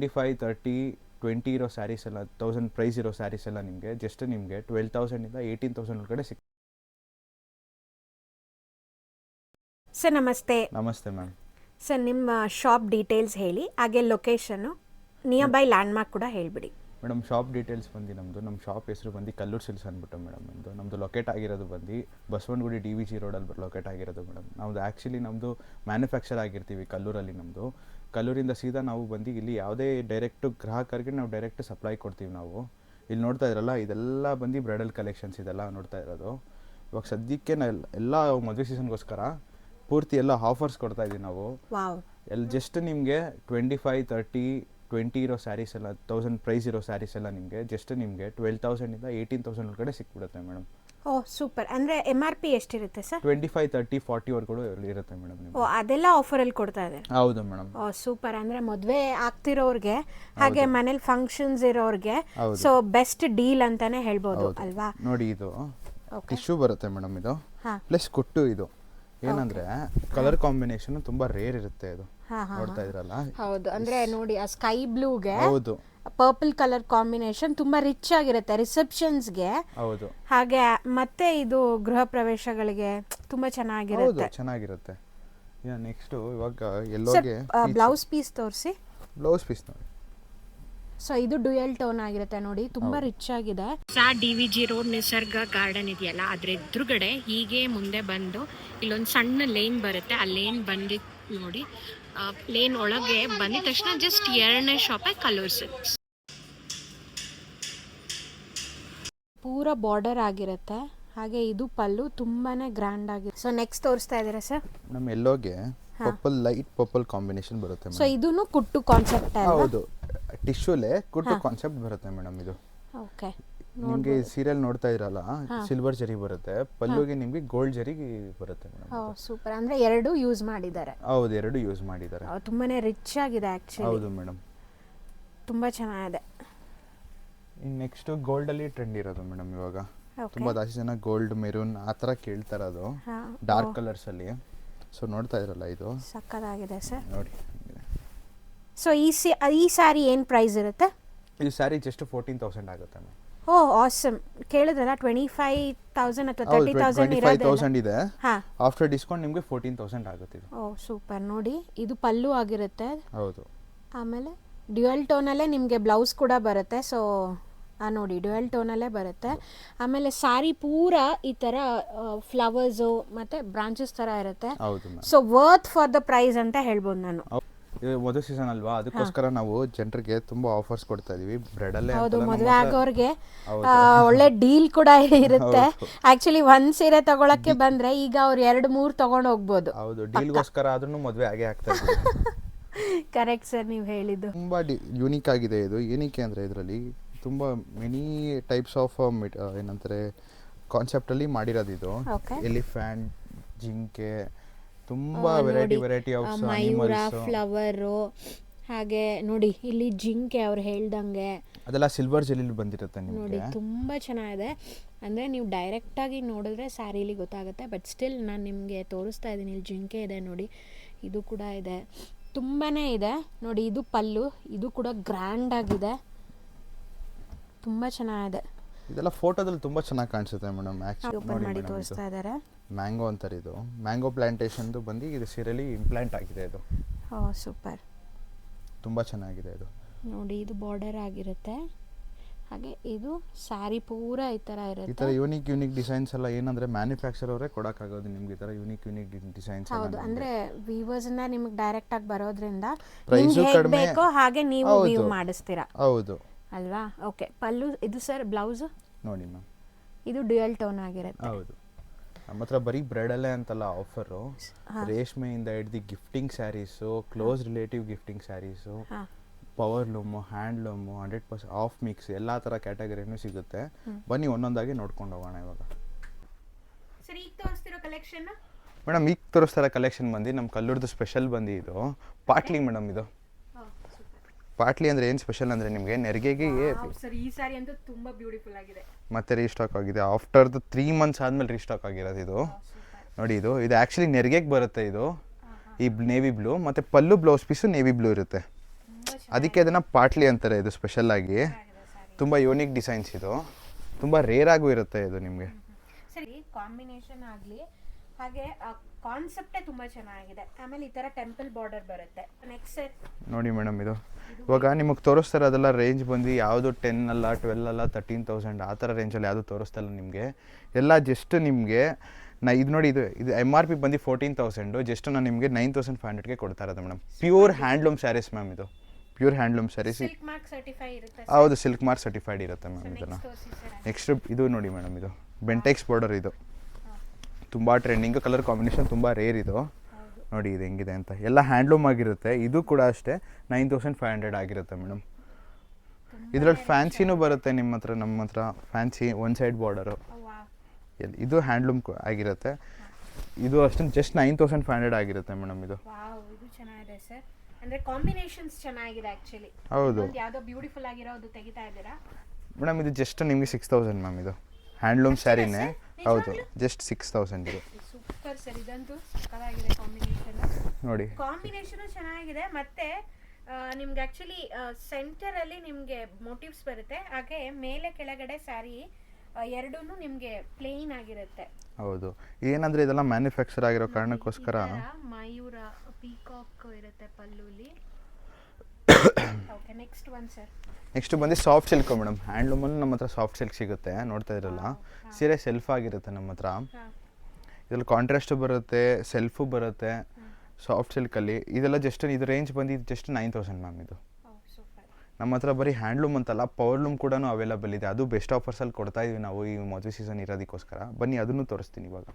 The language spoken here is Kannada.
25, 30, 20 ಇರೋ ಸ್ಯಾರೀಸ್ ಎಲ್ಲ 1000 ಪ್ರೈಸ್ ಇರೋ ಸ್ಯಾರೀಸ್ ಎಲ್ಲ ನಿಮಗೆ ಜಸ್ಟ್ ನಿಮಗೆ 12,000 18,000 ಒಳಗಡೆ ಸಿಗ್ತದೆ. ಸರ್ ನಮಸ್ತೆ. ನಮಸ್ತೆ ಮ್ಯಾಮ್. ಸರ್ ನಿಮ್ಮ ಶಾಪ್ ಡೀಟೇಲ್ಸ್ ಹೇಳಿ, ಹಾಗೆ ಲೊಕೇಶನ್ನು ನಿಯರ್ ಬೈ ಲ್ಯಾಂಡ್ಮಾರ್ಕ್ ಕೂಡ ಹೇಳಿಬಿಡಿ. ಮೇಡಮ್ ಶಾಪ್ ಡೀಟೇಲ್ಸ್ ಬಂದು ನಮ್ಮ ಶಾಪ್ ಹೆಸರು ಬಂದು ಕಲ್ಲೂರು ಸಿಲ್ಕ್ಸ್ ಅಂದ್ಬಿಟ್ಟು ಮೇಡಮ್. ನಮ್ಮದು ಲೊಕೇಟ್ ಆಗಿರೋದು ಬಂದು ಬಸವನಗುಡಿ DVG ರೋಡಲ್ಲಿ ಲೊಕೇಟ್ ಆಗಿರೋದು ಮೇಡಮ್. ನಮ್ಮದು ಆ್ಯಕ್ಚುಲಿ ನಮ್ಮದು ಮ್ಯಾನುಫ್ಯಾಕ್ಚರ್ ಆಗಿರ್ತೀವಿ ಕಲ್ಲೂರಲ್ಲಿ. ಕಲ್ಲೂರಿಂದ ಸೀದಾ ನಾವು ಬಂದು ಇಲ್ಲಿ ಯಾವುದೇ ಡೈರೆಕ್ಟು ಗ್ರಾಹಕರಿಗೆ ನಾವು ಡೈರೆಕ್ಟ್ ಸಪ್ಲೈ ಕೊಡ್ತೀವಿ ನಾವು. ಇಲ್ಲಿ ನೋಡ್ತಾ ಇದ್ರಲ್ಲ, ಇದೆಲ್ಲ ಬಂದು ಬ್ರೈಡಲ್ ಕಲೆಕ್ಷನ್ಸ್ ಇದೆಲ್ಲ ನೋಡ್ತಾ ಇರೋದು. ಇವಾಗ ಸದ್ಯಕ್ಕೆ ಎಲ್ಲ ಮದುವೆ ಸೀಸನ್ಗೋಸ್ಕರ ಪೂರ್ತಿ ಎಲ್ಲ ಆಫರ್ಸ್ ಕೊಡ್ತಾ ಇದ್ದೀವಿ ನಾವು. ಎಲ್ಲಿ ಜಸ್ಟ್ ನಿಮಗೆ 25, 30, 20 ಇರೋ ಸ್ಯಾರೀಸ್ ಎಲ್ಲ 1000 ಪ್ರೈಸ್ ಇರೋ ಸ್ಯಾರೀಸ್ ಎಲ್ಲ ನಿಮಗೆ ಜಸ್ಟ್ ನಿಮಗೆ 12,000 18,000 ಒಳಗಡೆ ಸಿಕ್ಬಿಡುತ್ತೆ ಮೇಡಮ್. ಓ ಸೂಪರ್. ಅಂದರೆ MRP ಎಷ್ಟಿರುತ್ತೆ ಸರ್? 25, 30, 40 ವರ್ಗೂ ಇರುತ್ತೆ ಮೇಡಮ್. ಓ ಅದೆಲ್ಲ ಆಫರಲ್ಲಿ ಕೊಡ್ತಾ ಇದೆ? ಹೌದು ಮೇಡಮ್. ಓ ಸೂಪರ್. ಅಂದರೆ ಮದುವೆ ಆಗ್ತಿರೋರಿಗೆ ಹಾಗೆ ಮನೇಲಿ ಫಂಕ್ಷನ್ಸ್ ಇರೋರಿಗೆ ಸೊ ಬೆಸ್ಟ್ ಡೀಲ್ ಅಂತಾನೆ ಹೇಳ್ಬೋದು ಅಲ್ವಾ? ನೋಡಿ ಇದು ಟಿಶ್ಯೂ ಬರುತ್ತೆ ಮೇಡಮ್, ಇದು ಪ್ಲಸ್ ಕುಟ್ಟು. ಇದು ಏನಂದ್ರೆ ಕಲರ್ ಕಾಂಬಿನೇಷನ್ ತುಂಬಾ ರೇರ್ ಇರುತ್ತೆ. ಇದು ನೋಡ್ತಾ ಇದ್ರಲ್ಲ, ಹೌದು. ಅಂದ್ರೆ ನೋಡಿ ಆ ಸ್ಕೈ ಬ್ಲೂಗೆ ಹೌದು ಪರ್ಪಲ್ ಕಲರ್ ಕಾಂಬಿನೇಷನ್ ತುಂಬಾ ರಿಚ್ ಆಗಿರುತ್ತೆ ರಿಸೆಪ್ಷನ್ಸ್ಗೆ. ಹೌದು. ಹಾಗೆ ಮತ್ತೆ ಇದು ಗೃಹ ಪ್ರವೇಶಗಳಿಗೆ ತುಂಬಾ ಚೆನ್ನಾಗಿರುತ್ತೆ. ನೆಕ್ಸ್ಟ್ ಇವಾಗ ಎಲ್ಲೋಗೆ ಬ್ಲೌಸ್ ಪೀಸ್ ತೋರಿಸಿ. ಬ್ಲೌಸ್ ಪೀಸ್ ನೋಡಿ. ಸೊ ಇದು ಡ್ಯುಯಲ್ ಟೋನ್ ಆಗಿರುತ್ತೆ ನೋಡಿ, ತುಂಬಾ ರಿಚ್ ಆಗಿದೆ. DVG ರೋಡ್ ನಿಸರ್ಗ ಗಾರ್ಡನ್ ಇದೆಯಲ್ಲ, ಅದ್ರ ಎದುರುಗಡೆ ಹೀಗೆ ಮುಂದೆ ಬಂದು ಇಲ್ಲೊಂದು ಸಣ್ಣ ಲೇನ್ ಬರುತ್ತೆ. ಆ ಲೇನ್ ಬಂದು ನೋಡಿ, ಲೇನ್ ಒಳಗೆ ಬಂದಿದ ತಕ್ಷಣ ಜಸ್ಟ್ 2ನೇ ಶಾಪೇ ಕಲ್ಲೂರು ಸಿಲ್ಕ್ಸ್. ಪೂರಾ ಬಾರ್ಡರ್ ಆಗಿರುತ್ತೆ. ಹಾಗೆ ಇದು ಪಲ್ಲು ತುಂಬಾನೇ ಗ್ರ್ಯಾಂಡ್ ಆಗಿದೆ. ಸೊ ನೆಕ್ಸ್ಟ್ ತೋರಿಸ್ತಾ ಇದ್ದೀರಾ ಸರ್? ನಮ್ಮ ಎಲ್ಲೋಗೆ ಪರ್ಪಲ್, ಲೈಟ್ ಪರ್ಪಲ್ ಕಾಂಬಿನೇಷನ್ ಬರುತ್ತೆ. ಸೊ ಇದೂನು ಕುಟ್ಟು ಕಾನ್ಸೆಪ್ಟ್ ಅಲ್ವಾ? ಹೌದು, ಟಿಶ್ಯೂಲೆ ಕುಟ್ಟು ಕಾನ್ಸೆಪ್ಟ್ ಬರುತ್ತೆ ಮೇಡಮ್. ಇದು ಓಕೆ. ನಿಮಗೆ ಸೀರಿಯಲ್ ನೋಡ್ತಾ ಇರಲ್ಲ, ಸಿಲ್ವರ್ ಜರಿ ಬರುತ್ತೆ, ಪಲ್ಲುಗೆ ನಿಮಗೆ ಗೋಲ್ಡ್ ಜರಿ ಬರುತ್ತೆ ಮೇಡಮ್. ಓ ಸೂಪರ್. ಅಂದ್ರೆ ಎರಡು ಯೂಸ್ ಮಾಡಿದ್ದಾರೆ? ಹೌದು, ಎರಡು ಯೂಸ್ ಮಾಡಿದ್ದಾರೆ. ತುಂಬಾನೇ ರಿಚ್ ಆಗಿದೆ ಆಕ್ಚುಲಿ. ಹೌದು ಮೇಡಮ್, ತುಂಬಾ ಚೆನ್ನಾಗಿದೆ. ನೆಕ್ಸ್ಟ್ ಗೋಲ್ಡ್ ಅಲ್ಲಿ ಟ್ರೆಂಡ್ ಇರೋದು ಮೇಡಮ್. ಇವಾಗ ತುಂಬಾ ಜಾಸ್ತಿ ಜನ ಗೋಲ್ಡ್, ಮೆರೂನ್ ಆ ಥರ ಕೇಳ್ತಾ ಇರೋದು, ಡಾರ್ಕ್ ಕಲರ್ಸ್ ಅಲ್ಲಿ. ಸೊ ನೋಡ್ತಾ ಇದ್ರಲ್ಲ, ಇದು ಸಕ್ಕತ್ತಾಗಿದೆ ಸರ್ ನೋಡಿ. ಸೊ ಈ ಸ್ಯಾರಿ ಏನು ಪ್ರೈಸ್ ಇರುತ್ತೆ? ಈ ಸ್ಯಾರಿ ಜಸ್ಟ್ 14,000 ಆಗುತ್ತೆ ಮ್ಯಾಮ್. ಓ ಆಸಮ್. ಕೇಳಿದ್ರಲ್ಲ 25,000 ಅಥವಾ 30,000 25,000 ಇದೆ. ಆಫ್ಟರ್ ಡಿಸ್ಕೌಂಟ್ ನಿಮಗೆ 14,000 ಆಗುತ್ತೆ ಇದು. ಓ ಸೂಪರ್. ನೋಡಿ ಇದು ಪಲ್ಲು ಆಗಿರುತ್ತೆ. ಹೌದು. ಆಮೇಲೆ ಡ್ಯುಯಲ್ ಟೋನಲ್ಲೇ ನಿಮಗೆ ಬ್ಲೌಸ್ ಕೂಡ ಬರುತ್ತೆ. ಸೊ ನೋಡಿ ಡ್ಯುಯಲ್ ಟೋನಲ್ಲೇ ಬರುತ್ತೆ. ಆಮೇಲೆ ಸ್ಯಾರಿ ಪೂರ ಈ ಥರ ಫ್ಲವರ್ಸು ಮತ್ತು ಬ್ರಾಂಚಸ್ ಥರ ಇರುತ್ತೆ. So worth for the price ಅಂತ ಹೇಳ್ಬೋದು ನಾನು. ಇದು ಮದುವೆ ಸೀಸನ್ ಅಲ್ವಾ, ಅದಕ್ಕೋಸ್ಕರ ನಾವು ಜನರಿಗೆ ತುಂಬಾ ಆಫರ್ಸ್ ಕೊಡ್ತಾ ಇದೀವಿ. ಬ್ರೈಡಲ್ ಹೌದು, ಮದುವೆ ಆಗೋರಿಗೆ ಒಳ್ಳೆ ಡೀಲ್ ಕೂಡ ಇರುತ್ತೆ. ಆಕ್ಚುಲಿ ಒಂದ್ ಸೀರೆ ತಗೊಳಕ್ಕೆ ಬಂದ್ರೆ ಈಗ ಅವ್ರು 2-3 ತಗೊಂಡು ಹೋಗ್ಬೋದು. ಹೌದು, ಡೀಲ್ಗೋಸ್ಕರ ಆದ್ರೂ ಮದುವೆ ಆಗೇ ಆಗ್ತಾ ಇದೆ. ಕರೆಕ್ಟ್ ಸರ್, ನೀವು ಹೇಳಿದ್ದು ತುಂಬಾ ಯೂನಿಕ್ ಆಗಿದೆ. ಇದು ಏನಕ್ಕೆ ಅಂದ್ರೆ ಇದರಲ್ಲಿ ತುಂಬಾ ಮೆನಿ ಟೈಪ್ಸ್ ಆಫ್ ಏನಂತಾರೆ ಕಾನ್ಸೆಪ್ಟ್ ಅಲ್ಲಿ ಮಾಡಿರೋದು. ಇದು ಎಲಿಫೆಂಟ್, ಜಿಂಕೆ, ತುಂಬಾ ವೆರೈಟಿ ಆಫ್ ಮಯೂರ, ಫ್ಲವರು, ಹಾಗೆ ನೋಡಿ ಇಲ್ಲಿ ಜಿಂಕೆ ಅವ್ರು ಹೇಳ್ದಂಗೆ ಅದೆಲ್ಲ ಸಿಲ್ವರ್ ಜೆಲ್ಲಿ ಬಂದಿರುತ್ತೆ ನಿಮಗೆ. ನೋಡಿ ತುಂಬಾ ಚೆನ್ನಾಗಿದೆ. ಅಂದ್ರೆ ನೀವು ಡೈರೆಕ್ಟ್ ಆಗಿ ನೋಡಿದ್ರೆ ಸ್ಯಾರಿಲಿ ಗೊತ್ತಾಗುತ್ತೆ, ಬಟ್ ಸ್ಟಿಲ್ ನಾನು ನಿಮಗೆ ತೋರಿಸ್ತಾ ಇದ್ದೀನಿ. ಇಲ್ಲಿ ಜಿಂಕೆ ಇದೆ ನೋಡಿ, ಇದು ಕೂಡ ಇದೆ, ತುಂಬಾನೇ ಇದೆ ನೋಡಿ. ಇದು ಪಲ್ಲು, ಇದು ಕೂಡ ಗ್ರ್ಯಾಂಡ್ ಆಗಿದೆ, ತುಂಬಾ ಚೆನ್ನಾಗಿದೆ. ಇದೆಲ್ಲ ಫೋಟೋದಲ್ಲಿ ತುಂಬಾ ಚೆನ್ನಾಗಿ ಕಾಣಿಸುತ್ತೆ ಮೇಡಮ್. ಓಪನ್ ಮಾಡಿ ತೋರಿಸ್ತಾ ಇದ್ದಾರೆ. ಮ್ಯಾಂಗೋ ಅಂತಾರೆ ಇದು. ಮ್ಯಾಂಗೋ ಪ್ಲಾಂಟೇಶನ್ ಬಂದು ಇದು ಸೀರೆಯಲ್ಲಿ ಇಂಪ್ಲಾಂಟ್ ಆಗಿದೆ. ಇದು ಸೂಪರ್, ತುಂಬಾ ಚೆನ್ನಾಗಿದೆ. ಇದು ನೋಡಿ, ಇದು ಬಾರ್ಡರ್ ಆಗಿರುತ್ತೆ. ಹಾಗೆ ಇದು ಸ್ಯಾರಿ ಪೂರ ಈ ತರ ಇರುತ್ತೆ. ಈ ತರ ಯೂನಿಕ್ ಡಿಸೈನ್ಸ್ ಎಲ್ಲ ಏನಂದ್ರೆ ಮ್ಯಾನುಫ್ಯಾಕ್ಚರ್ ಅವರೇ ಕೊಡಕ್ಕಾಗೋದು ನಿಮ್ಗೆ. ಈ ತರ ಯೂನಿಕ್ ಡಿಸೈನ್ಸ್. ಹೌದು, ಅಂದ್ರೆ ವೀವರ್ಸ್ ಇಂದ ನಿಮಗೆ ಡೈರೆಕ್ಟ್ ಆಗಿ ಬರೋದ್ರಿಂದ ನಿಮ್ಗೆ ಹೇಗೆ ಬೇಕೋ ಹಾಗೆ ನೀವು ವೀವ್ ಮಾಡಿಸ್ತೀರಾ. ಹೌದು ಅಲ್ವಾ? ಓಕೆ. ಪಲ್ಲು ಇದು ಸರ್ ಬ್ಲೌಸ್ ನೋಡಿ ಮ್ಯಾಮ್, ಇದು ಡ್ಯುಯಲ್ ಟೋನ್ ಆಗಿರುತ್ತೆ. ಹೌದು. ನಮ್ಮ ಹತ್ರ ಬರೀ ಬ್ರೈಡಲ್ಲೇ ಅಂತಲ್ಲ ಆಫರು, ರೇಷ್ಮೆಯಿಂದ ಹಿಡ್ದು gifting saris, close relative gifting saris, power loom, handloom, 100% off mix ಎಲ್ಲ ಥರ ಕ್ಯಾಟಗರಿನೂ ಸಿಗುತ್ತೆ. ಬನ್ನಿ ಒಂದೊಂದಾಗಿ ನೋಡ್ಕೊಂಡು ಹೋಗೋಣ. ಇವಾಗ ಸರ್ ಈಗ ತೋರಿಸ್ತಿರೋ ಕಲೆಕ್ಷನ್ ಮೇಡಮ್, ಈಗ ತೋರಿಸ್ತಾರ ಕಲೆಕ್ಷನ್ ಬಂದು ನಮ್ಮ ಕಲ್ಲೂರ್ದು ಸ್ಪೆಷಲ್ ಬಂದು ಇದು ಪಾಟ್ಲಿ ಮೇಡಮ್. ಇದು ಪಾಟ್ಲಿ ಅಂದರೆ ಏನು ಸ್ಪೆಷಲ್ ಅಂದರೆ ನಿಮಗೆ ನೆರಿಗೆಗೆ ಸರ್ ಈ ಸಾರಿ ಅಂತೂ ತುಂಬಾ ಬ್ಯೂಟಿಫುಲ್ ಆಗಿದೆ. ಮತ್ತೆ ರೀಸ್ಟಾಕ್ ಆಗಿದೆ. ಆಫ್ಟರ್ 3 ಮಂತ್ಸ್ ಆದಮೇಲೆ ರೀಸ್ಟಾಕ್ ಆಗಿರೋದು ಇದು. ನೋಡಿ, ಇದು ಆ್ಯಕ್ಚುಲಿ ನೆರಿಗೆಗೆ ಬರುತ್ತೆ. ಇದು ಈ ನೇವಿ ಬ್ಲೂ ಮತ್ತು ಪಲ್ಲು ಬ್ಲೌಸ್ ಪೀಸು ನೇವಿ ಬ್ಲೂ ಇರುತ್ತೆ. ಅದಕ್ಕೆ ಅದನ್ನು ಪಾಟ್ಲಿ ಅಂತಾರೆ ಇದು ಸ್ಪೆಷಲ್ಲಾಗಿ. ತುಂಬ ಯೂನಿಕ್ ಡಿಸೈನ್ಸ್ ಇದು, ತುಂಬ ರೇರ್ ಆಗೂ ಇರುತ್ತೆ ಇದು ನಿಮಗೆ. ಸರಿ, ಕಾಂಬಿನೇಷನ್ ಆಗಲಿ ಹಾಗೆ ಕಾನ್ಸೆಪ್ಟೇ ತುಂಬ ಚೆನ್ನಾಗಿದೆ. ಆಮೇಲೆ ಈ ಥರ ಟೆಂಪಲ್ ಬಾರ್ಡರ್ ಬರುತ್ತೆ. ನೆಕ್ಸ್ಟ್ ನೋಡಿ ಮೇಡಮ್, ಇದು ಇವಾಗ ನಿಮಗೆ ತೋರಿಸ್ತಾರೆ ಅದೆಲ್ಲ ರೇಂಜ್ ಬಂದು ಯಾವುದು 10 ಅಲ್ಲ 12 ಅಲ್ಲ 13,000 ಆ ಥರ ರೇಂಜಲ್ಲಿ ಯಾವುದು ತೋರಿಸ್ತಲ್ಲ ನಿಮಗೆ. ಎಲ್ಲ ಜಸ್ಟ್ ನಿಮಗೆ ಇದು ನೋಡಿ, ಇದು MRP ಬಂದು 14,000, ಜಸ್ಟ್ ನಾನು ನಿಮಗೆ 9,500ಗೆ ಕೊಡ್ತಾ ಇರೋದು madam. Pure handloom saris ma'am, ಇದು pure handloom saris. Silk mark certify ಇರುತ್ತೆ. ಹೌದು, ಸಿಲ್ಕ್ ಮಾರ್ಕ್ ಸರ್ಟಿಫೈಡ್ ಇರುತ್ತೆ ಮ್ಯಾಮ್. ಇದನ್ನು ನೆಕ್ಸ್ಟ್ ಇದು ನೋಡಿ ಮೇಡಮ್, ಇದು ಬೆಂಟೆಕ್ಸ್ ಬಾರ್ಡರ್. ಇದು ತುಂಬ ಟ್ರೆಂಡಿಂಗ್, ಕಲರ್ ಕಾಂಬಿನೇಷನ್ ತುಂಬ ರೇರ್. ಇದು ನೋಡಿ ಇದು ಹೆಂಗಿದೆ ಅಂತ. ಎಲ್ಲ ಹ್ಯಾಂಡ್ಲೂಮ್ ಆಗಿರುತ್ತೆ. ಇದು ಕೂಡ ಅಷ್ಟೇ 9,500 ಆಗಿರುತ್ತೆ ಮೇಡಮ್. ಇದರಲ್ಲಿ ಫ್ಯಾನ್ಸಿನೂ ಬರುತ್ತೆ ನಿಮ್ಮ ಹತ್ರ, ನಮ್ಮ ಹತ್ರ ಫ್ಯಾನ್ಸಿ ಒನ್ ಸೈಡ್ ಬಾರ್ಡರು. ಇದು ಹ್ಯಾಂಡ್ಲೂಮ್ ಆಗಿರುತ್ತೆ. ಇದು ಅಷ್ಟೇ ಜಸ್ಟ್ 9,500 ಆಗಿರುತ್ತೆ ಮೇಡಮ್. ಇದು ಇದು ಚೆನ್ನಾಗಿದೆ ಸರ್. ಅಂದ್ರೆ ಕಾಂಬಿನೇಷನ್ಸ್ ಚೆನ್ನಾಗಿದೆ ಆಕ್ಚುಲಿ. ಹೌದು, ಯಾವುದೋ ಬ್ಯೂಟಿಫುಲ್ ಆಗಿರೋದು ತೆಗಿತಾ ಇದ್ದೀರಾ ಮೇಡಮ್. ಇದು ಜಸ್ಟ್ ನಿಮಗೆ 6,000 ಮ್ಯಾಮ್. ಇದು ಹ್ಯಾಂಡ್ಲೂಮ್ ಸ್ಯಾರಿನೇ. ಹೌದು, ಜಸ್ಟ್ 6,000 ಇದು. ಸೂಪರ್ ಸರ್, ಇದಂತೂ ಸಕ್ಕತ್ತಾಗಿದೆ ಕಾಂಬಿನೇಷನ್. ನೋಡಿ ಕಾಂಬಿನೇಷನ್ ಚೆನ್ನಾಗಿದೆ. ಮತ್ತೆ ನಿಮ್ಗೆ ಆಕ್ಚುಲಿ ಸೆಂಟರ್ ಅಲ್ಲಿ ನಿಮ್ಗೆ ಮೋಟಿವ್ಸ್ ಬರುತ್ತೆ, ಹಾಗೆ ಮೇಲೆ ಕೆಳಗಡೆ ಸ್ಯಾರಿ ಎರಡೂನು ನಿಮ್ಗೆ ಪ್ಲೇನ್ ಆಗಿರುತ್ತೆ. ಹೌದು, ಏನಂದ್ರೆ ಇದೆಲ್ಲ ಮ್ಯಾನುಫ್ಯಾಕ್ಚರ್ ಆಗಿರೋ ಕಾರಣಕ್ಕೋಸ್ಕರ ಮಯೂರ ಪೀಕಾಕ್ ಇರುತ್ತೆ ಪಲ್ಲುಲಿ. Okay, next one sir. Next ಬಂದು ಸಾಫ್ಟ್ ಸಿಲ್ಕ್ ಮೇಡಮ್. ಹ್ಯಾಂಡ್ಲೂಮಲ್ಲಿ ನಮ್ಮ ಹತ್ರ ಸಾಫ್ಟ್ ಸಿಲ್ಕ್ ಸಿಗುತ್ತೆ, ನೋಡ್ತಾ ಇದ್ರಲ್ಲ. ಸೀರೆ ಸೆಲ್ಫ್ ಆಗಿರುತ್ತೆ ನಮ್ಮ ಹತ್ರ. ಇದ್ರಲ್ಲಿ ಕಾಂಟ್ರಾಸ್ಟು ಬರುತ್ತೆ, ಸೆಲ್ಫು ಬರುತ್ತೆ ಸಾಫ್ಟ್ ಸಿಲ್ಕಲ್ಲಿ. ಇದೆಲ್ಲ ಜಸ್ಟ್ ಇದು ರೇಂಜ್ ಬಂದು ಜಸ್ಟ್ 9,000 ಮ್ಯಾಮ್. ಇದು ನಮ್ಮ ಹತ್ರ ಬರೀ ಹ್ಯಾಂಡ್ಲೂಮ್ ಅಂತಲ್ಲ, ಪವರ್ಲೂಮ್ ಕೂಡ ಅವೈಲೇಬಲ್ ಇದೆ. ಅದು ಬೆಸ್ಟ್ ಆಫರ್ಸಲ್ಲಿ ಕೊಡ್ತಾ ಇದೀವಿ ನಾವು ಈ ಮದುವೆ ಸೀಸನ್ ಇರೋದಕ್ಕೋಸ್ಕರ. ಬನ್ನಿ ಅದನ್ನು ತೋರಿಸ್ತೀನಿ ಇವಾಗ.